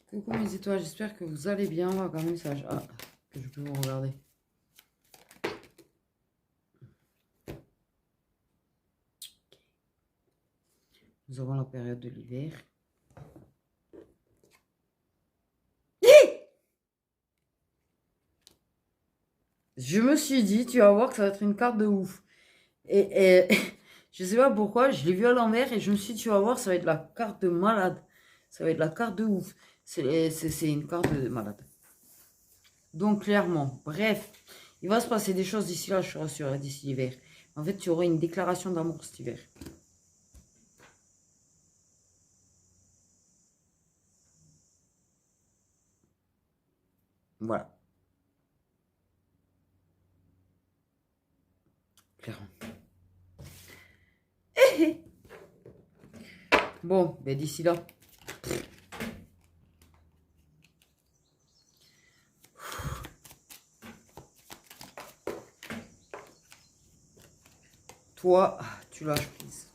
Coucou mes étoiles, j'espère que vous allez bien. On va voir un message. Ah, que je peux vous regarder. Nous avons la période de l'hiver. Je me suis dit, tu vas voir que ça va être une carte de ouf. Et je sais pas pourquoi, je l'ai vu à l'envers et je me suis dit, tu vas voir, ça va être la carte de malade. Ça va être la carte de ouf. C'est une carte de malade. Donc clairement, bref, il va se passer des choses d'ici là, je suis rassurée, d'ici l'hiver. En fait, tu auras une déclaration d'amour cet hiver. Voilà. Clairement. Bon, ben d'ici là. Toi, tu lâches prise.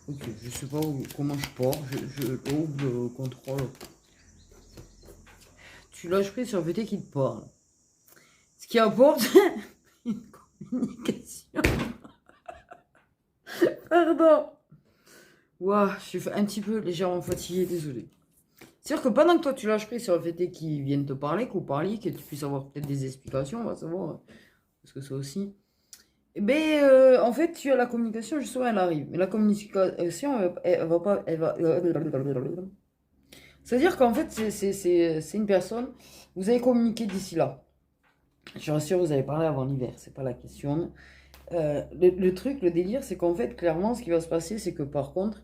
Ok, je sais pas comment je pars. Je ouvre le contrôle. Tu lâches prise sur le fait qu'il te parle. Ce qui apporte une communication. Pardon. Ouah, je suis un petit peu légèrement fatiguée, désolé. C'est sûr que pendant que toi tu lâches prise sur le fait qu'ils viennent te parler, que vous parliez, que tu puisses avoir peut-être des explications, on va savoir. Parce que ça aussi. Eh ben, en fait, tu as la communication, justement, elle arrive. Mais la communication, elle va pas. Elle va. C'est-à-dire qu'en fait, c'est une personne. Vous avez communiqué d'ici là. Je rassure, vous avez parlé avant l'hiver, c'est pas la question. Le truc, le délire, c'est qu'en fait, clairement, ce qui va se passer, c'est que par contre,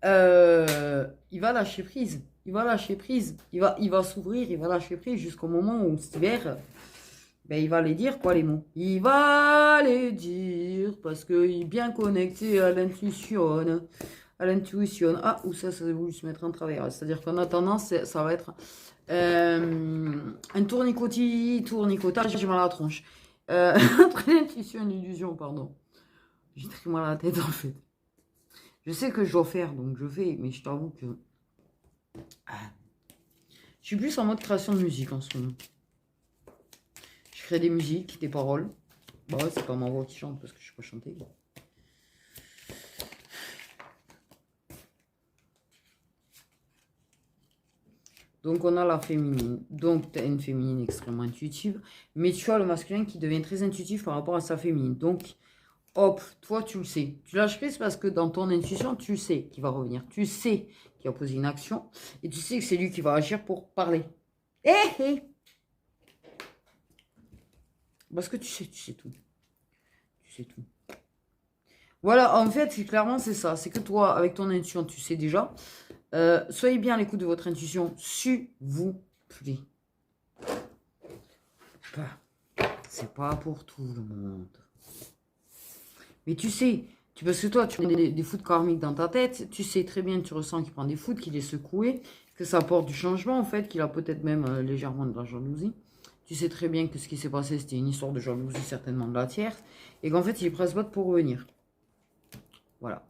il va lâcher prise. Il va lâcher prise. Il va s'ouvrir, il va lâcher prise jusqu'au moment où cet hiver, ben, il va les dire, quoi, les mots. Il va les dire parce qu'il est bien connecté à l'intuition. À l'intuition. Ah, ou ça a voulu se mettre en travers. C'est-à-dire qu'en attendant, ça va être un tournicotage, j'ai mal à la tronche. Entre l'intuition et l'illusion, pardon. J'ai très mal à la tête, en fait. Je sais que je dois faire, donc je fais, mais je t'avoue que... Je suis plus en mode création de musique en ce moment. Je crée des musiques, des paroles. Bah ouais, c'est pas ma voix qui chante parce que je sais pas chanter. Donc on a la féminine. Donc tu as une féminine extrêmement intuitive. Mais tu as le masculin qui devient très intuitif par rapport à sa féminine. Donc, hop, toi tu le sais. Tu lâches prise parce que dans ton intuition, tu sais qu'il va revenir. Tu sais qu'il va poser une action. Et tu sais que c'est lui qui va agir pour parler. Parce que tu sais tout. Tu sais tout. Voilà, en fait, clairement, c'est ça. C'est que toi, avec ton intuition, tu sais déjà. Soyez bien à l'écoute de votre intuition, s'il vous plaît. C'est pas pour tout le monde. Mais tu sais, parce que toi, tu prends des foudres karmiques dans ta tête, tu sais très bien, tu ressens qu'il prend des foudres, qu'il est secoué, que ça apporte du changement, en fait, qu'il a peut-être même légèrement de la jalousie. Tu sais très bien que ce qui s'est passé, c'était une histoire de jalousie, certainement de la tierce, et qu'en fait, il est presque pas pour revenir. Voilà.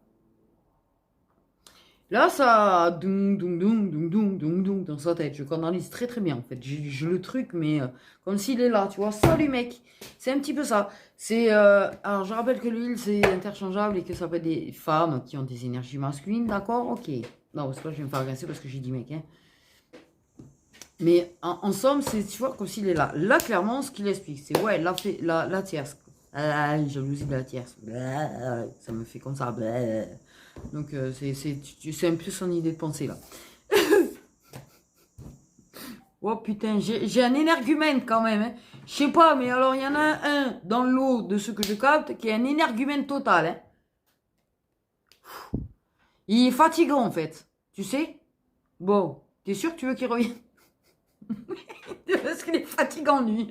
Là, ça dans sa tête. Je canalise très très bien en fait. Je le truc, mais comme s'il est là, tu vois. Salut mec. C'est un petit peu ça. C'est alors je rappelle que l'huile c'est interchangeable et que ça peut être des femmes qui ont des énergies masculines, d'accord. Ok. Non, c'est pas que je vais me faire agresser parce que j'ai dit mec. Hein. Mais en somme, c'est tu vois comme s'il est là. Là, clairement, ce qu'il explique, c'est ouais, la tierce. Jalousie de la tierce. Ça me fait comme ça. Donc, c'est un peu son idée de pensée, là. Oh putain, j'ai un énergumène quand même. Hein. Je sais pas, mais alors il y en a un dans le lot de ceux que je capte qui est un énergumène total. Hein. Il est fatigant en fait. Tu sais? Bon, t'es sûr que tu veux qu'il revienne? Parce qu'il est fatigant lui.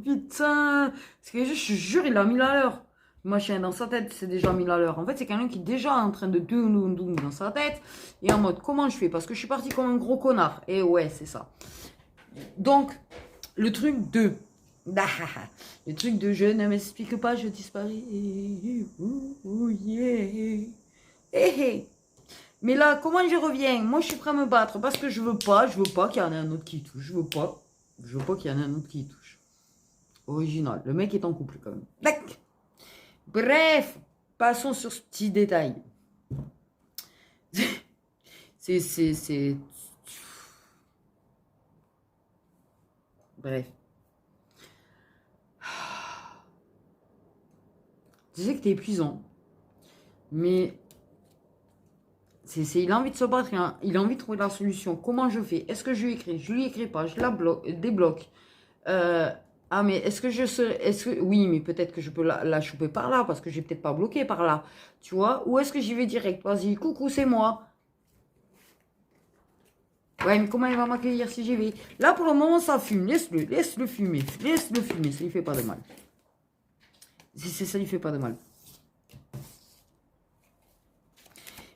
Putain. Parce que je te jure, il a mis à l'heure. Machin dans sa tête, c'est déjà 1000 à l'heure. En fait, c'est quelqu'un qui est déjà en train de doum dans sa tête. Et en mode, comment je fais? Parce que je suis parti comme un gros connard. Et ouais, c'est ça. Donc, le truc de... Le truc de je ne m'explique pas, je disparais. Yeah. Mais là, comment je reviens? Moi, je suis prêt à me battre parce que je veux pas qu'il y en ait un autre qui touche. Je veux pas qu'il y en ait un autre qui touche. Original. Le mec est en couple quand même. Tac. Bref, passons sur ce petit détail. C'est... Bref. Je sais que t'es épuisant. Mais... il a envie de se battre, il a envie de trouver la solution. Comment je fais? Est-ce que je lui écris? Je lui écris pas, je la débloque. Ah, mais est-ce que je serais... oui, mais peut-être que je peux la choper par là, parce que j'ai peut-être pas bloqué par là. Tu vois? Ou est-ce que j'y vais direct? Vas-y, coucou, c'est moi. Ouais, mais comment il va m'accueillir si j'y vais? Là, pour le moment, ça fume. Laisse-le fumer. Laisse-le fumer, ça lui fait pas de mal. Ça lui fait pas de mal.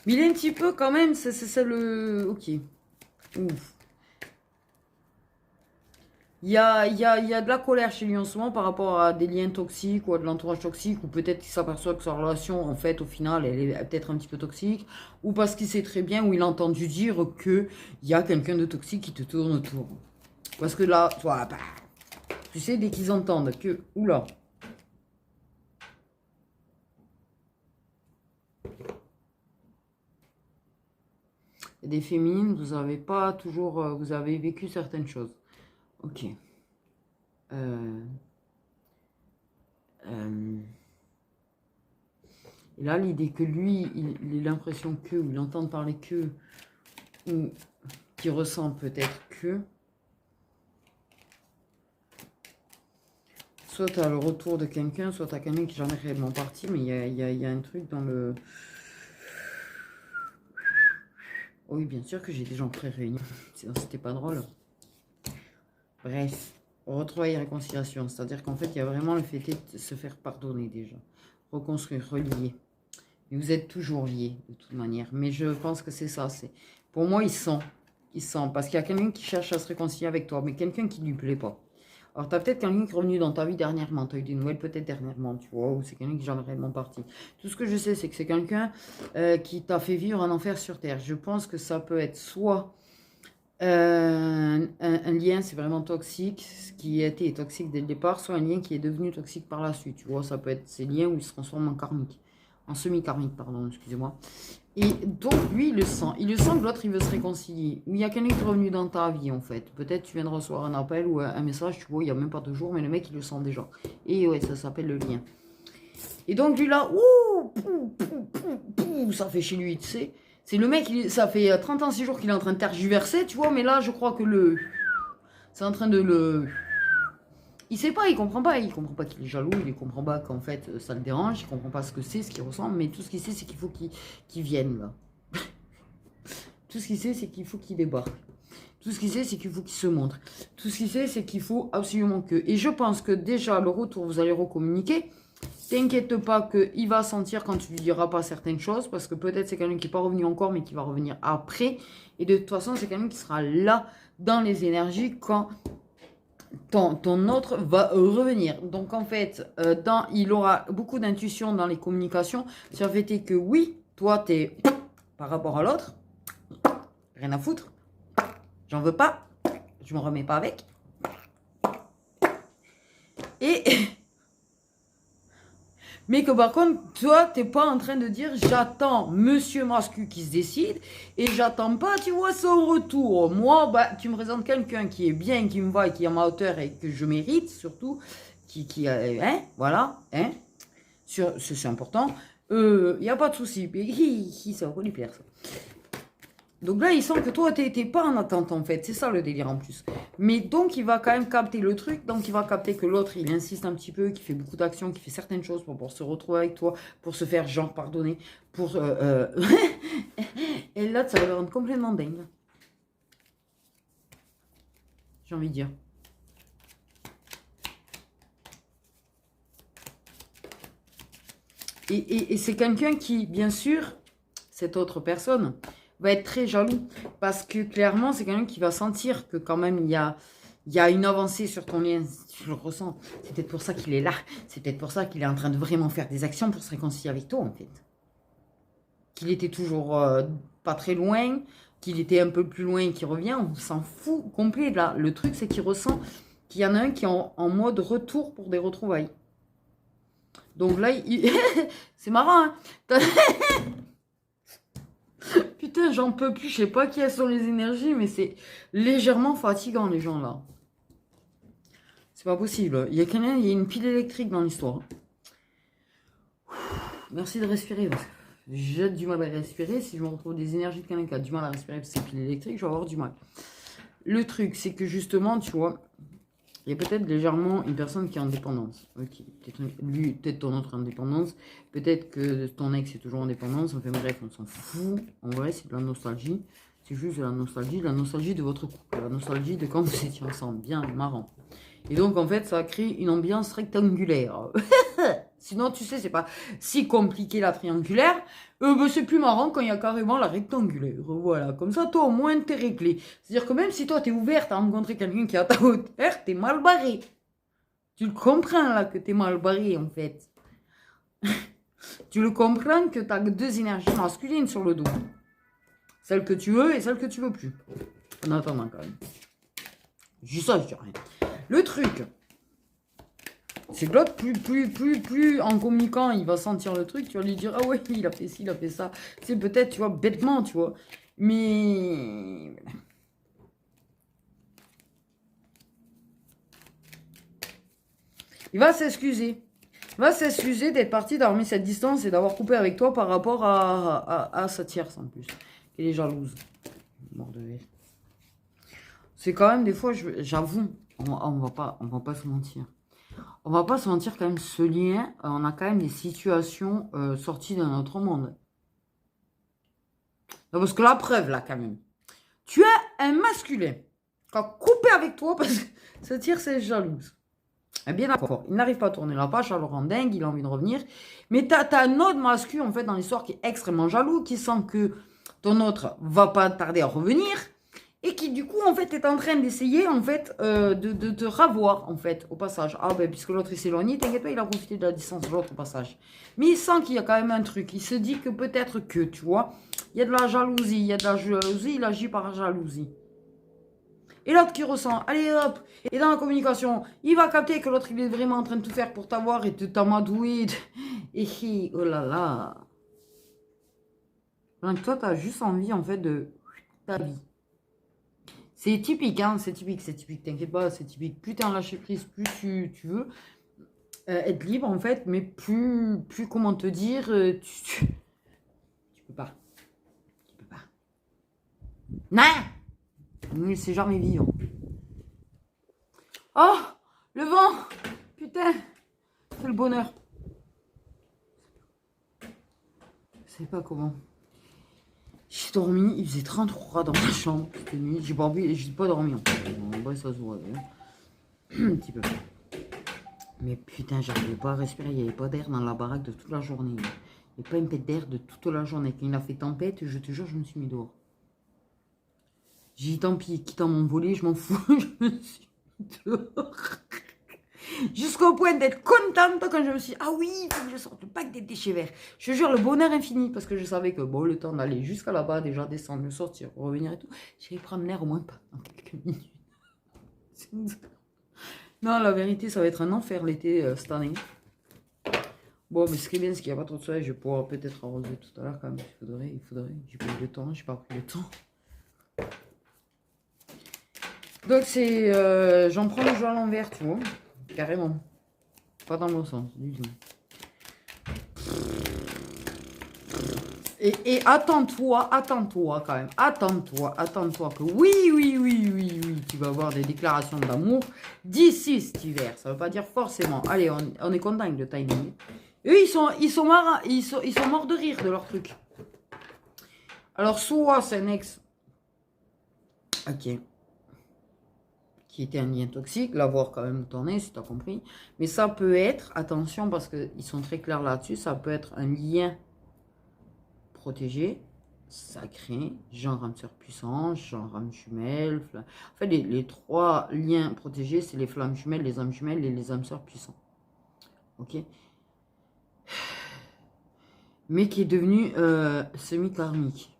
Mais il est un petit peu quand même, c'est le... Ok. Ouf. Il y a de la colère chez lui en ce moment par rapport à des liens toxiques ou à de l'entourage toxique, ou peut-être qu'il s'aperçoit que sa relation, en fait, au final, elle est peut-être un petit peu toxique, ou parce qu'il sait très bien, ou il a entendu dire qu'il y a quelqu'un de toxique qui te tourne autour. Parce que là, toi, bah, tu sais, dès qu'ils entendent que... Oula. Des féminines, vous avez pas toujours... vous avez vécu certaines choses. Ok. Et là, l'idée que lui, il ait l'impression que, ou il entende parler que, ou qu'il ressent peut-être que, soit tu as le retour de quelqu'un, soit tu as quelqu'un qui est jamais réellement parti, mais il y a un truc dans le... Oui, bien sûr que j'ai des gens très réunis, sinon c'était pas drôle. Bref, retrouvailles et réconciliation, c'est-à-dire qu'en fait, il y a vraiment le fait de se faire pardonner déjà, reconstruire, relier. Mais vous êtes toujours liés, de toute manière. Mais je pense que c'est ça. Pour moi, il sent. Il sent. Parce qu'il y a quelqu'un qui cherche à se réconcilier avec toi. Mais quelqu'un qui ne lui plaît pas. Alors, tu as peut-être quelqu'un qui est revenu dans ta vie dernièrement. Tu as eu des nouvelles peut-être dernièrement, tu vois. Ou c'est quelqu'un qui est jamais réellement parti. Tout ce que je sais, c'est que c'est quelqu'un qui t'a fait vivre un enfer sur Terre. Je pense que ça peut être soit... un lien, c'est vraiment toxique, ce qui a été toxique dès le départ, soit un lien qui est devenu toxique par la suite. Tu vois, ça peut être ces liens où ils se transforment en karmique. En semi-karmique, pardon, excusez-moi. Et donc, lui, il le sent. Il le sent que l'autre, il veut se réconcilier. Ou il y a quelqu'un qui est revenu dans ta vie, en fait. Peut-être tu viens de recevoir un appel ou un message, tu vois, il n'y a même pas 2 jours, mais le mec, il le sent déjà. Et ouais, ça s'appelle le lien. Et donc, lui, là, ça fait chez lui, tu sais. C'est le mec, ça fait 30 ans, 6 jours qu'il est en train de tergiverser, tu vois, mais là, je crois que c'est en train de le... Il sait pas, il comprend pas qu'il est jaloux, il comprend pas qu'en fait ça le dérange, il comprend pas ce que c'est, ce qu'il ressent, mais tout ce qu'il sait c'est qu'il faut qu'il vienne là. Tout ce qu'il sait c'est qu'il faut qu'il débarque. Tout ce qu'il sait c'est qu'il faut qu'il se montre. Tout ce qu'il sait c'est qu'il faut absolument que... Et je pense que déjà le retour vous allez recommuniquer. T'inquiète pas qu'il va sentir quand tu lui diras pas certaines choses, parce que peut-être c'est quelqu'un qui n'est pas revenu encore mais qui va revenir après. Et de toute façon c'est quelqu'un qui sera là dans les énergies quand... Ton autre va revenir. Donc, en fait, il aura beaucoup d'intuition dans les communications. Sur le fait est que oui, toi, tu es par rapport à l'autre. Rien à foutre. J'en veux pas. Je me remets pas avec. Et... Mais que par contre, toi, t'es pas en train de dire j'attends Monsieur Mascu qui se décide et j'attends pas, tu vois, son retour. Moi, bah, tu me présentes quelqu'un qui est bien, qui me va et qui est à ma hauteur et que je mérite surtout, hein, voilà, hein, c'est important. Y a pas de souci. Ça va lui plaire ça. Donc là, il sent que toi, t'es pas en attente, en fait. C'est ça, le délire, en plus. Mais donc, il va quand même capter le truc. Donc, il va capter que l'autre, il insiste un petit peu, qu'il fait beaucoup d'actions, qu'il fait certaines choses pour se retrouver avec toi, pour se faire, genre, pardonner, pour... Et là, ça va le rendre complètement dingue. J'ai envie de dire. Et c'est quelqu'un qui, bien sûr, cette autre personne... va être très jaloux parce que clairement c'est quelqu'un qui va sentir que quand même il y a une avancée sur ton lien, je le ressens, c'est peut-être pour ça qu'il est là, c'est peut-être pour ça qu'il est en train de vraiment faire des actions pour se réconcilier avec toi en fait, qu'il était toujours pas très loin, qu'il était un peu plus loin et qu'il revient, on s'en fout complet. Là, le truc, c'est qu'il ressent qu'il y en a un qui est en mode retour pour des retrouvailles. Donc là, c'est marrant, hein. Putain, j'en peux plus. Je sais pas qui sont les énergies, mais c'est légèrement fatigant, les gens, là. C'est pas possible. Il y a une pile électrique dans l'histoire. Merci de respirer. J'ai du mal à respirer. Si je me retrouve des énergies de quelqu'un qui a du mal à respirer parce que c'est pile électrique, je vais avoir du mal. Le truc, c'est que justement, tu vois, il y a peut-être légèrement une personne qui est en dépendance. Ok, peut-être ton autre en dépendance. Peut-être que ton ex est toujours en dépendance. Enfin bref, on s'en fout. En vrai, c'est de la nostalgie. C'est juste de la nostalgie de votre couple. La nostalgie de quand vous étiez ensemble. Bien marrant. Et donc, en fait, ça crée une ambiance rectangulaire. Sinon, tu sais, c'est pas si compliqué la triangulaire. Ben, c'est plus marrant quand il y a carrément la rectangulaire. Voilà, comme ça, toi, au moins, t'es réglé. C'est-à-dire que même si toi, t'es ouverte à rencontrer quelqu'un qui est à ta hauteur, t'es mal barré. Tu le comprends, là, que t'es mal barré, en fait. Tu le comprends que t'as deux énergies masculines sur le dos. Celle que tu veux et celle que tu veux plus. En attendant, quand même. Je dis ça, je dis rien. Le truc, c'est que l'autre, plus en communiquant, il va sentir le truc, tu vas lui dire, ah ouais, il a fait ci, il a fait ça. C'est peut-être, tu vois, bêtement, tu vois. Mais... il va s'excuser. Il va s'excuser d'être parti, d'avoir mis cette distance et d'avoir coupé avec toi par rapport à sa tierce, en plus. Elle est jalouse. Mort de rire. C'est quand même, des fois, j'avoue, on va pas se mentir. On va pas se mentir quand même, ce lien, on a quand même des situations sorties d'un autre monde. Non, parce que la preuve, là, quand même. Tu es un masculin qui a coupé avec toi parce que cette tire, c'est jalouse. Eh bien d'accord, il n'arrive pas à tourner la page, ça le rend dingue, il a envie de revenir. Mais t'as un autre masculin, en fait, dans l'histoire qui est extrêmement jaloux, qui sent que ton autre va pas tarder à revenir. Et qui, du coup, en fait, est en train d'essayer, en fait, de te ravoir, en fait, au passage. Ah, ben, puisque l'autre, il s'est éloigné, t'inquiète pas, il a profité de la distance de l'autre au passage. Mais il sent qu'il y a quand même un truc. Il se dit que peut-être que, tu vois, il y a de la jalousie. Il y a de la jalousie, il agit par jalousie. Et l'autre qui ressent, allez hop, et dans la communication, il va capter que l'autre, il est vraiment en train de tout faire pour t'avoir et de t'amadouer. Et oh là là. Donc, toi, t'as juste envie, en fait, de ta vie. C'est typique, hein, c'est typique, t'inquiète pas, c'est typique. Plus t'es en lâcher prise, plus tu veux être libre, en fait, mais plus comment te dire, tu peux pas. Tu peux pas. Non! Ne laissez jamais vivre. Oh! Le vent! Putain! C'est le bonheur. Je sais pas comment. J'ai dormi, il faisait 33 dans ma chambre cette nuit. J'ai pas dormi en fait. En vrai, ça se voit. Un petit peu. Mais putain, j'arrivais pas à respirer. Il n'y avait pas d'air dans la baraque de toute la journée. Il n'y avait pas une pète d'air de toute la journée. Quand il a fait tempête, je te jure, je me suis mis dehors. J'ai dit tant pis, quitte à m'envoler, je m'en fous. Je me suis mis dehors. Jusqu'au point d'être contente quand je me suis dit, ah oui, il faut que je sorte le pack des déchets verts. Je te jure, le bonheur infini, parce que je savais que, bon, le temps d'aller jusqu'à là-bas, déjà descendre, le sortir, revenir et tout, j'allais prendre l'air au moins pas dans quelques minutes. Non, la vérité, ça va être un enfer l'été cette année. Bon, mais ce qui est bien, c'est qu'il n'y a pas trop de soleil, je vais pouvoir peut-être arroser tout à l'heure quand même. Il faudrait. J'ai pas eu le temps, j'ai pas pris le temps. Donc c'est, j'en prends le jeu à l'envers, tu vois. Carrément. Pas dans le bon sens, du tout. Et attends-toi quand même. Attends-toi que oui, tu vas avoir des déclarations d'amour d'ici cet hiver. Ça veut pas dire forcément. Allez, on est content avec le timing. Eux, ils sont morts de rire de leur truc. Alors, soit c'est un ex. Ok. Qui était un lien toxique, l'avoir quand même tourné, si tu as compris. Mais ça peut être, attention, parce qu'ils sont très clairs là-dessus, ça peut être un lien protégé, sacré, genre âme sœur puissante, genre âme jumelle. En fait, les trois liens protégés, c'est les flammes jumelles, les âmes jumelles et les âmes sœurs puissantes. Ok? Mais qui est devenu semi-karmique.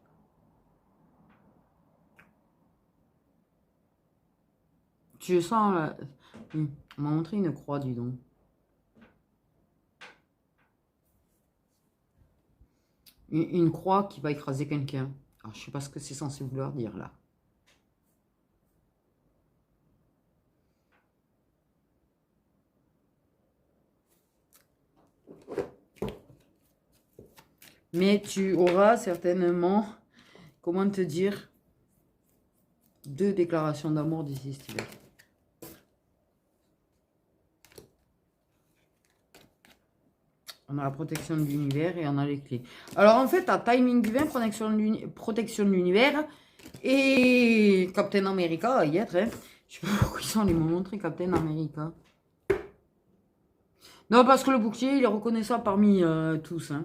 Tu sens là. Oui. On m'a montré une croix, dis donc. Une croix qui va écraser quelqu'un. Alors, je sais pas ce que c'est censé vouloir dire là. Mais tu auras certainement, comment te dire, 2 déclarations d'amour d'ici cet hiver. On a la protection de l'univers et on a les clés. Alors en fait, à timing divin, protection de l'univers et Captain America, y être. Hein. Je sais pas pourquoi ils sont allés me montrer Captain America. Non, parce que le bouclier, il est reconnaissable parmi tous. Hein.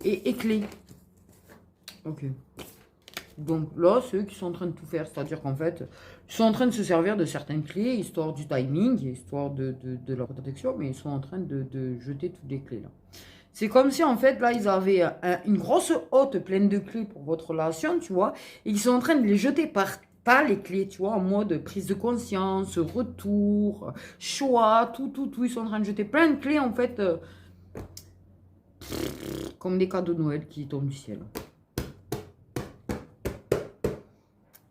Et clés. Ok. Donc là, c'est eux qui sont en train de tout faire. C'est-à-dire qu'en fait, ils sont en train de se servir de certaines clés, histoire du timing, histoire de leur protection, mais ils sont en train de jeter toutes les clés là. C'est comme si en fait, là, ils avaient une grosse hotte pleine de clés pour votre relation, tu vois, et ils sont en train de les jeter par pas les clés, tu vois, en mode prise de conscience, retour, choix, tout. Ils sont en train de jeter plein de clés, en fait, comme des cadeaux de Noël qui tombent du ciel.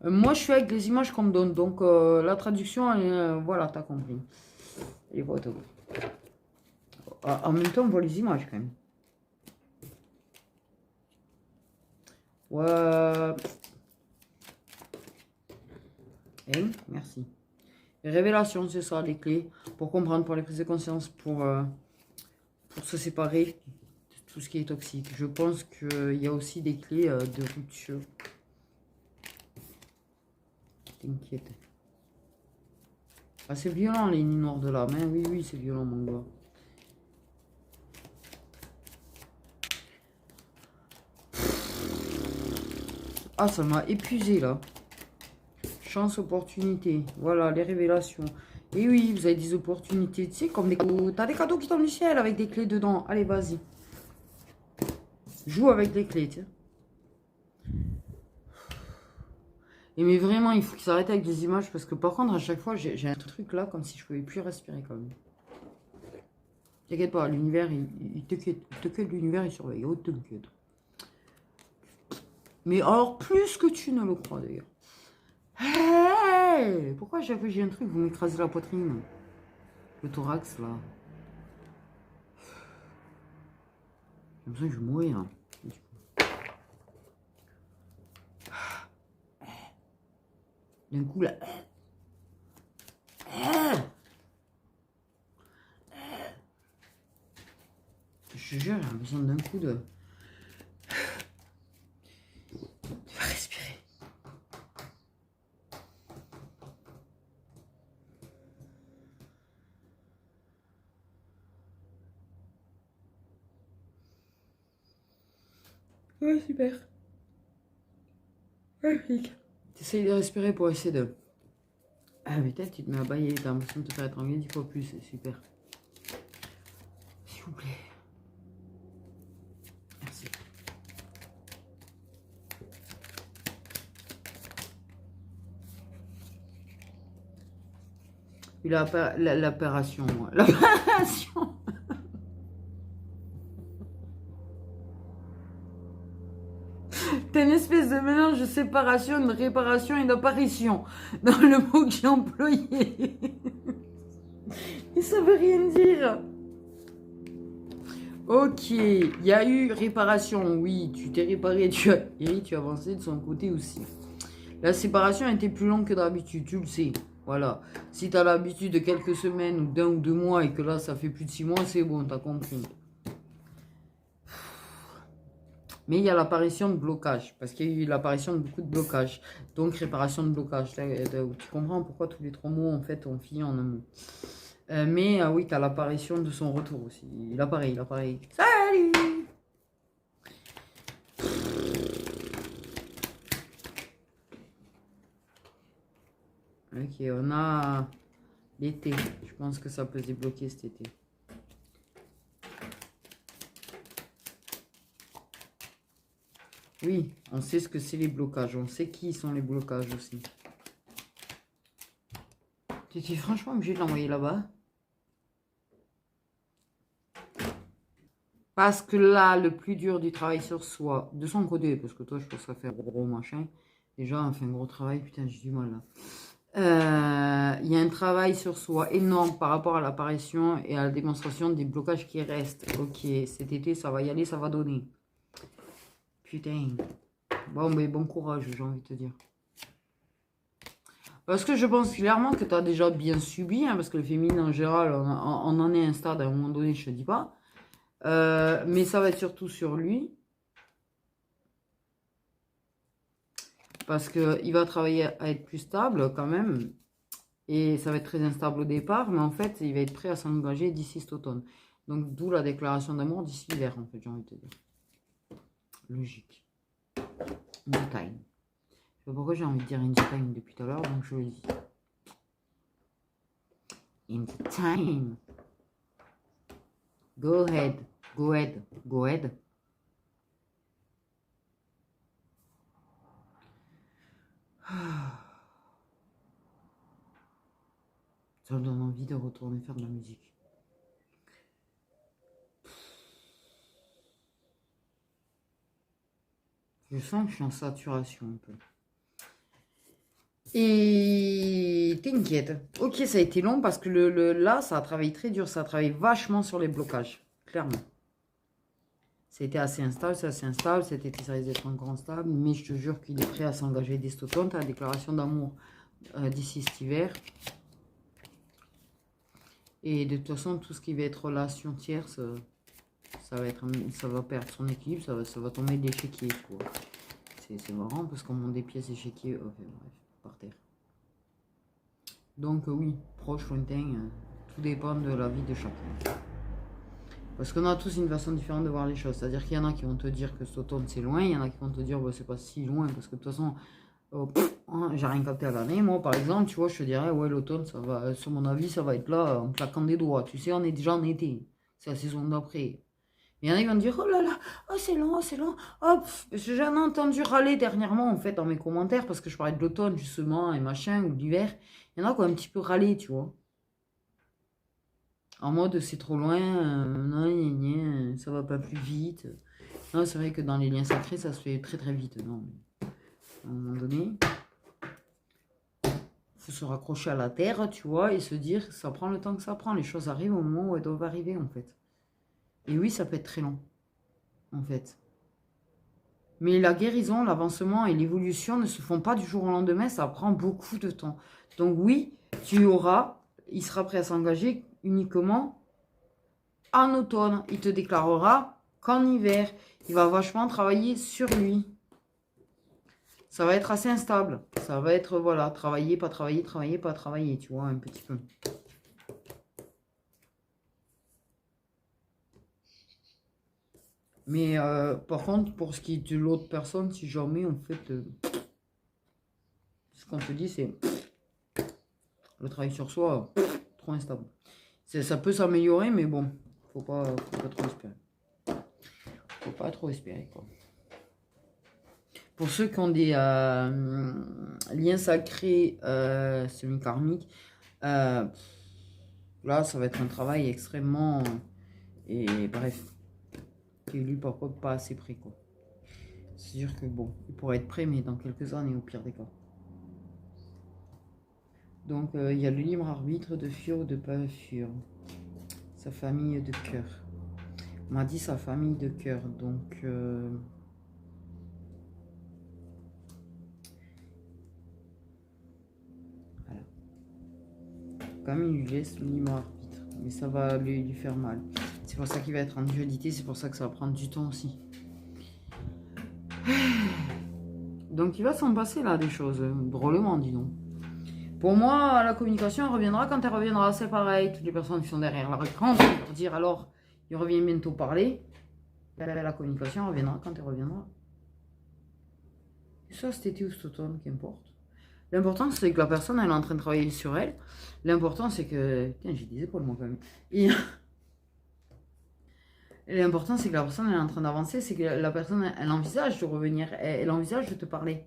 Moi, je suis avec les images qu'on me donne. Donc, la traduction, voilà, t'as compris. Et voilà. En même temps, on voit les images quand même. Ouais. Hein, merci. Les révélations, c'est ça, les clés. Pour comprendre, pour les prises de conscience, pour se séparer de tout ce qui est toxique. Je pense qu'il y a aussi des clés de rupture. T'inquiète. Ah, c'est violent, les nids noirs de l'âme. Hein. Oui, c'est violent, mon gars. Ah, ça m'a épuisé, là. Chance, opportunité. Voilà, les révélations. Et oui, vous avez des opportunités, tu sais, comme des cadeaux. T'as des cadeaux qui tombent du ciel avec des clés dedans. Allez, vas-y. Joue avec les clés, tu sais. Et mais vraiment, il faut qu'ils arrêtent avec les images parce que par contre, à chaque fois, j'ai un truc là comme si je pouvais plus respirer quand même. T'inquiète pas, l'univers, il t'inquiète, l'univers, il surveille. Oh, t'inquiète. Mais alors, plus que tu ne le crois d'ailleurs. Hey, pourquoi à chaque fois que j'ai un truc, vous m'écrasez la poitrine? Le thorax, là. J'ai l'impression que je vais mourir. D'un coup, là. Je te jure, j'ai besoin d'un coup de respirer. Ouais, super. Magnifique. T'essayes de respirer pour essayer de... Ah, mais peut-être tu te mets à bailler, t'as l'impression de te faire étrangler 10 fois plus, c'est super. S'il vous plaît. Merci. Et l'opération. L'opération. T'as une espèce de mélange de séparation, de réparation et d'apparition dans le mot que j'ai employé. Et ça veut rien dire. Ok, il y a eu réparation, oui, tu t'es réparé, tu as avancé de son côté aussi. La séparation était plus longue que d'habitude, tu le sais. Voilà. Si tu as l'habitude de quelques semaines ou d'un ou 2 mois et que là ça fait plus de 6 mois, c'est bon, t'as compris. Mais il y a l'apparition de blocage, parce qu'il y a eu l'apparition de beaucoup de blocages. Donc réparation de blocage. Là, tu comprends pourquoi tous les 3 mots en fait ont fini en un mot. Mais oui, tu as l'apparition de son retour aussi. Il apparaît. Salut! Ok, on a l'été. Je pense que ça peut se débloquer cet été. Oui, on sait ce que c'est les blocages. On sait qui sont les blocages aussi. Tu es franchement obligé de l'envoyer là-bas. Parce que là, le plus dur du travail sur soi, de son côté, parce que toi, je pense que ça fait gros machin. Déjà, on fait un gros travail, putain, j'ai du mal là. Il y a un travail sur soi énorme par rapport à l'apparition et à la démonstration des blocages qui restent. Ok, cet été, ça va y aller, ça va donner. Putain. Bon, mais bon courage, j'ai envie de te dire. Parce que je pense clairement que tu as déjà bien subi, hein, parce que le féminin en général, on en est à un stade à un moment donné, je te dis pas. Mais ça va être surtout sur lui. Parce qu'il va travailler à être plus stable quand même. Et ça va être très instable au départ. Mais en fait, il va être prêt à s'engager d'ici cet automne. Donc d'où la déclaration d'amour d'ici l'hiver, en fait, j'ai envie de te dire. Logique. In the time. Je sais pas pourquoi j'ai envie de dire in the time depuis tout à l'heure, donc je le dis. In the time. Go ahead. Go ahead. Go ahead. Ça me donne envie de retourner faire de la musique. Je sens que je suis en saturation un peu. Et t'inquiète. Ok, ça a été long parce que là, ça a travaillé très dur. Ça a travaillé vachement sur les blocages. Clairement. Ça a été assez instable, c'est assez instable. Cet été, ça risque d'être encore instable. Mais je te jure qu'il est prêt à s'engager dès cet automne. Tu as la déclaration d'amour d'ici cet hiver. Et de toute façon, tout ce qui va être relation tierce, ça va perdre son équilibre. Ça va tomber de l'échiquier. C'est marrant parce qu'on monte des pièces échiquier. Enfin, bref, par terre. Donc oui, proche, lointain, tout dépend de la vie de chacun. Parce qu'on a tous une façon différente de voir les choses. C'est-à-dire qu'il y en a qui vont te dire que cet automne c'est loin, il y en a qui vont te dire bah, c'est pas si loin parce que de toute façon, j'ai rien capté à l'année. Moi par exemple, tu vois, je te dirais ouais l'automne ça va, sur mon avis ça va être là en claquant des doigts. Tu sais, on est déjà en été, c'est la saison d'après. Il y en a qui vont te dire oh là là, oh c'est long, c'est long. Oh, j'en ai entendu râler dernièrement en fait dans mes commentaires parce que je parlais de l'automne justement et machin ou d'hiver. Il y en a qui ont un petit peu râlé, tu vois. En mode c'est trop loin, non, ça va pas plus vite. Non, c'est vrai que dans les liens sacrés, ça se fait très très vite. Non, mais à un moment donné, il faut se raccrocher à la terre, tu vois, et se dire ça prend le temps que ça prend. Les choses arrivent au moment où elles doivent arriver, en fait. Et oui, ça peut être très long, en fait. Mais la guérison, l'avancement et l'évolution ne se font pas du jour au lendemain, ça prend beaucoup de temps. Donc oui, il sera prêt à s'engager uniquement en automne. Il te déclarera qu'en hiver, il va vachement travailler sur lui. Ça va être assez instable. Ça va être, voilà, travailler, pas travailler, travailler, pas travailler, tu vois, un petit peu. Mais par contre, pour ce qui est de l'autre personne, si jamais, en fait, ce qu'on te dit, c'est le travail sur soi, trop instable. Ça peut s'améliorer, mais bon, faut pas trop espérer. Faut pas trop espérer, quoi. Pour ceux qui ont des liens sacrés semi-karmiques, là, ça va être un travail extrêmement... Et bref, qui est lu parfois pas assez près, quoi. C'est sûr que, bon, il pourrait être prêt, mais dans quelques années, au pire des cas. Donc, il y a le libre arbitre de fuir ou de pas fuir. Sa famille de cœur. On m'a dit sa famille de cœur, donc... voilà. Comme il lui laisse le libre arbitre. Mais ça va lui faire mal. C'est pour ça qu'il va être en dualité, c'est pour ça que ça va prendre du temps aussi. Donc il va s'en passer là des choses, drôlement dis donc. Pour moi, la communication reviendra quand elle reviendra, c'est pareil. Toutes les personnes qui sont derrière leur écran, pour dire alors, il revient bientôt parler. La communication reviendra quand elle reviendra. Et ça, cet été ou cet automne, qu'importe. L'important, c'est que la personne, elle est en train de travailler sur elle. L'important, c'est que... Tiens, j'ai des épaules, moi, quand même. Et... L'important, c'est que la personne elle est en train d'avancer, c'est que la personne, elle envisage de revenir, elle envisage de te parler,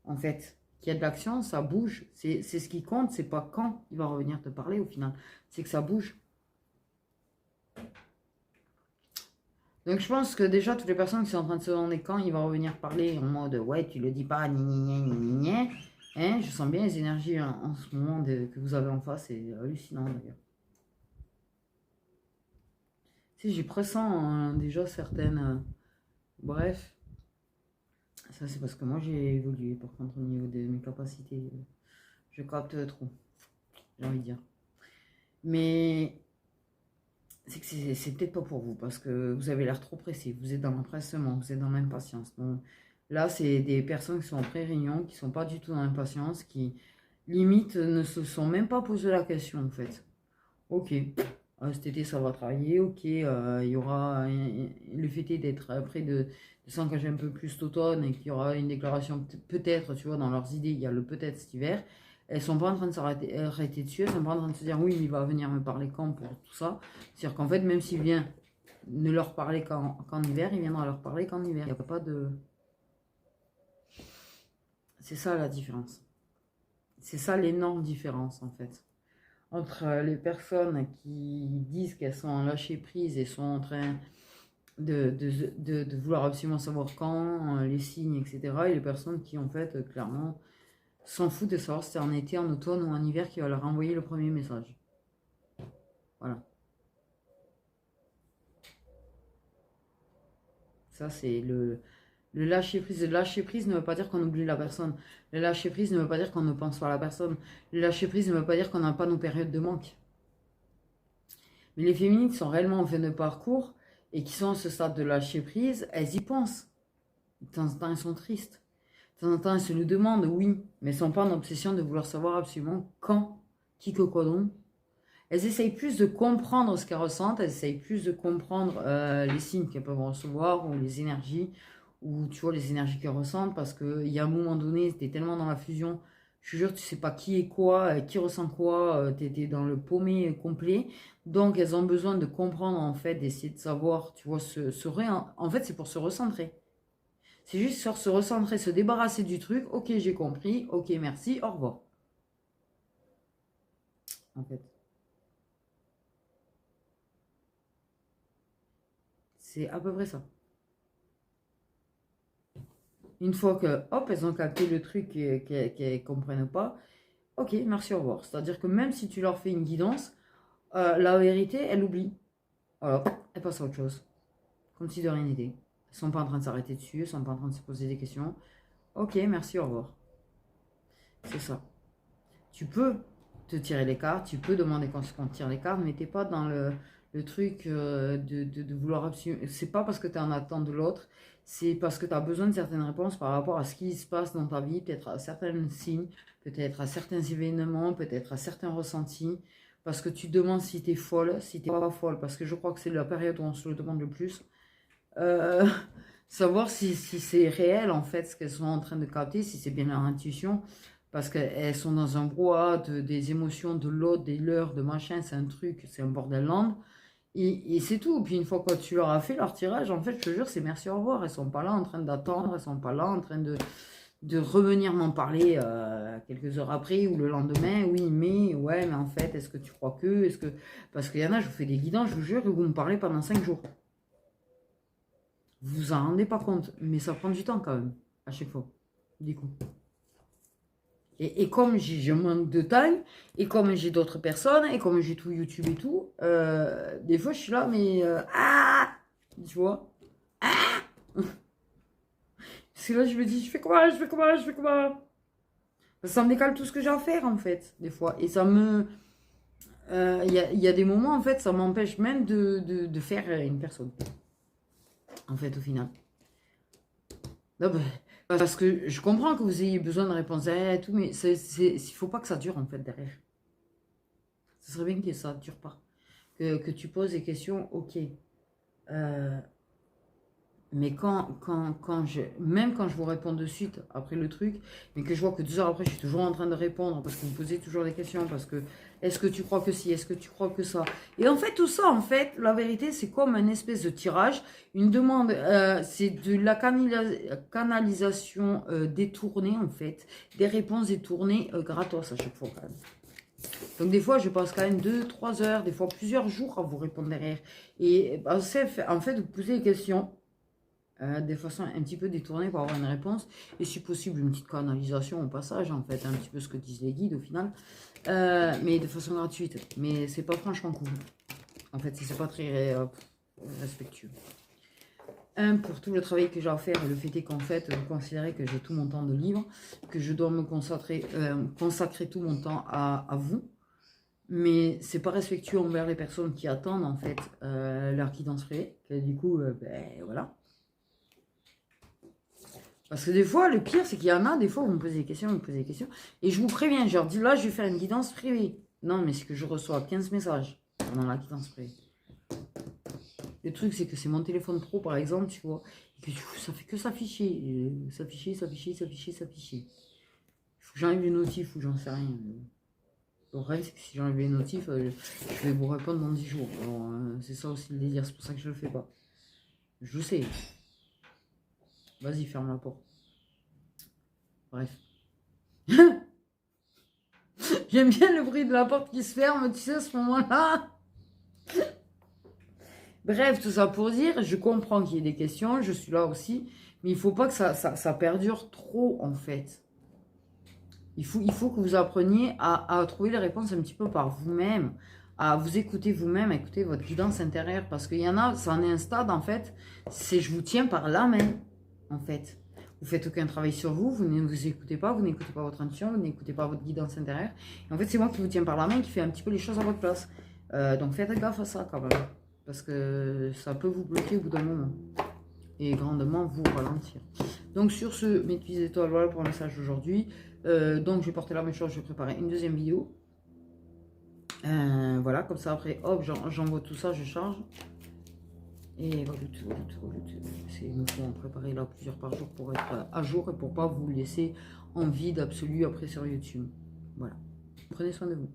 en fait. Qu'il y a de l'action, ça bouge. C'est ce qui compte, c'est pas quand il va revenir te parler au final. C'est que ça bouge. Donc je pense que déjà, toutes les personnes qui sont en train de se demander quand il va revenir parler en mode ouais, tu le dis pas, ni ni ni ni ni ni. Hein, je sens bien les énergies en ce moment que vous avez en face, c'est hallucinant d'ailleurs. Si j'y pressens déjà certaines. Bref, ça c'est parce que moi j'ai évolué par contre au niveau de mes capacités. Je capte trop, j'ai envie de dire. Mais c'est que c'est peut-être pas pour vous parce que vous avez l'air trop pressé, vous êtes dans l'empressement, vous êtes dans l'impatience. Donc là, c'est des personnes qui sont en pré-réunion, qui sont pas du tout dans l'impatience, qui limite ne se sont même pas posé la question en fait. Ok, cet été ça va travailler, ok, il y aura le fait est d'être près de s'engager un peu plus cet automne et qu'il y aura une déclaration peut-être, tu vois, dans leurs idées, il y a le peut-être cet hiver. Elles sont pas en train de s'arrêter dessus, elles sont pas en train de se dire oui, il va venir me parler quand pour tout ça. C'est-à-dire qu'en fait, même s'il vient ne leur parler qu'en hiver, il viendra leur parler qu'en hiver. Il n'y a pas de... C'est ça la différence. C'est ça l'énorme différence en fait. Entre les personnes qui disent qu'elles sont en lâcher prise et sont en train de vouloir absolument savoir quand, les signes, etc. Et les personnes qui en fait clairement s'en foutent de savoir si c'est en été, en automne ou en hiver qui va leur envoyer le premier message. Voilà. Ça, c'est le lâcher prise. Le lâcher prise ne veut pas dire qu'on oublie la personne. Le lâcher prise ne veut pas dire qu'on ne pense pas à la personne. Le lâcher prise ne veut pas dire qu'on n'a pas nos périodes de manque. Mais les féminines qui sont réellement en fin de parcours et qui sont à ce stade de lâcher prise, elles y pensent. De temps en temps, elles sont tristes. De temps en temps, elles se le demandent, oui, mais elles ne sont pas en obsession de vouloir savoir absolument quand, qui que quoi donc. Elles essayent plus de comprendre ce qu'elles ressentent, elles essayent plus de comprendre les signes qu'elles peuvent recevoir ou les énergies, ou tu vois, les énergies qu'elles ressentent, parce qu'il y a un moment donné, tu es tellement dans la fusion, je te jure, tu sais pas qui est quoi, qui ressent quoi, tu étais dans le paumé complet. Donc, elles ont besoin de comprendre, en fait, d'essayer de savoir, tu vois, en fait, c'est pour se recentrer. C'est juste sur se recentrer, se débarrasser du truc. Ok, j'ai compris. Ok, merci. Au revoir. En fait, c'est à peu près ça. Une fois que, hop, elles ont capté le truc et qu'elles ne comprennent pas, ok, merci, au revoir. C'est-à-dire que même si tu leur fais une guidance, la vérité, elles l'oublient. Voilà, elles passent à autre chose. Comme si de rien n'était. Elles ne sont pas en train de s'arrêter dessus, elles ne sont pas en train de se poser des questions. Ok, merci, au revoir. C'est ça. Tu peux te tirer les cartes, tu peux demander qu'on te tire les cartes, mais t'es pas dans le truc de vouloir absolument... C'est pas parce que tu es en attente de l'autre, c'est parce que tu as besoin de certaines réponses par rapport à ce qui se passe dans ta vie, peut-être à certains signes, peut-être à certains événements, peut-être à certains ressentis, parce que tu demandes si tu es folle, si tu n'es pas folle, parce que je crois que c'est la période où on se le demande le plus. Euh, savoir si c'est réel en fait ce qu'elles sont en train de capter, si c'est bien leur intuition, parce qu'elles sont dans un brouhaha des émotions de l'autre, des leurs, de machin, c'est un truc, c'est un bordel land. Et c'est tout. Puis une fois que tu leur as fait leur tirage, en fait, je te jure, c'est merci, au revoir. Elles sont pas là en train d'attendre, elles sont pas là en train de revenir m'en parler quelques heures après ou le lendemain. Oui, mais ouais, mais en fait, est-ce que tu crois que, est-ce que... Parce qu'il y en a, je vous fais des guidants, je vous jure, et vous me parlez pendant 5 jours. Vous vous en rendez pas compte, mais ça prend du temps quand même, à chaque fois, du coup. Et comme je manque de temps, et comme j'ai d'autres personnes, et comme j'ai tout YouTube et tout, des fois je suis là, mais... tu vois. Parce que là je me dis, je fais comment, je fais comment, je fais comment. Ça me décale tout ce que j'ai à faire en fait, des fois. Et ça me... y a des moments en fait, ça m'empêche même de faire une personne. En fait, au final. Non, parce que je comprends que vous ayez besoin de réponses et tout, mais il faut pas que ça dure en fait derrière. Ce serait bien que ça dure pas. Que tu poses des questions, ok. Mais même quand je vous réponds de suite après le truc, mais que je vois que 2 heures après, je suis toujours en train de répondre parce que vous posez toujours des questions, parce que est-ce que tu crois que si, est-ce que tu crois que ça? Et en fait, tout ça, en fait, la vérité, c'est comme un espèce de tirage, une demande, c'est de la canalisation détournée, en fait, des réponses détournées gratos à chaque fois, quand même. Donc des fois, je passe quand même 2, 3 heures, des fois plusieurs jours à vous répondre derrière. Et bah, en fait, vous posez des questions de façon un petit peu détournée pour avoir une réponse. Et si possible, une petite canalisation au passage, en fait, un petit peu ce que disent les guides au final. Mais de façon gratuite. Mais c'est pas franchement cool. En fait, c'est pas très respectueux. Pour tout le travail que j'ai à faire, et le fait est qu'en fait, vous considérez que j'ai tout mon temps de libre, que je dois me consacrer tout mon temps à vous. Mais c'est pas respectueux envers les personnes qui attendent en fait leur guidance privée. Que du coup, ben voilà. Parce que des fois, le pire, c'est qu'il y en a, des fois, vous me posez des questions, vous me posez des questions. Et je vous préviens, je leur dis là, je vais faire une guidance privée. Non, mais c'est que je reçois 15 messages pendant la guidance privée. Le truc, c'est que c'est mon téléphone pro, par exemple, tu vois. Et que ça fait que s'afficher. S'afficher, s'afficher, s'afficher, s'afficher. Il faut que j'enlève les notifs ou j'en sais rien. Le rêve, c'est que si j'enlève les notifs, je vais vous répondre dans 10 jours. Alors, c'est ça aussi le délire, c'est pour ça que je le fais pas. Je sais. Vas-y, ferme la porte. Bref. J'aime bien le bruit de la porte qui se ferme, tu sais, à ce moment-là. Bref, tout ça pour dire, je comprends qu'il y ait des questions, je suis là aussi, mais il faut pas que ça perdure trop, en fait. Il faut que vous appreniez à trouver les réponses un petit peu par vous-même, à vous écouter vous-même, à écouter votre guidance intérieure, parce qu'il y en a, ça en est un stade, en fait, c'est je vous tiens par la main, en fait. Vous faites aucun travail sur vous, vous ne vous écoutez pas, vous n'écoutez pas votre intuition, vous n'écoutez pas votre guidance intérieure. Et en fait, c'est moi qui vous tiens par la main, qui fait un petit peu les choses à votre place. Donc faites gaffe à ça quand même, parce que ça peut vous bloquer au bout d'un moment. Et grandement vous ralentir. Donc sur ce, mes petites étoiles, voilà pour le message d'aujourd'hui. Donc je vais porter la même chose, je vais préparer une deuxième vidéo. Voilà, comme ça après, hop, j'envoie tout ça, je charge. Et voilà, il me faut en préparer là plusieurs par jour pour être à jour et pour pas vous laisser en vide absolu après sur YouTube. Voilà. Prenez soin de vous.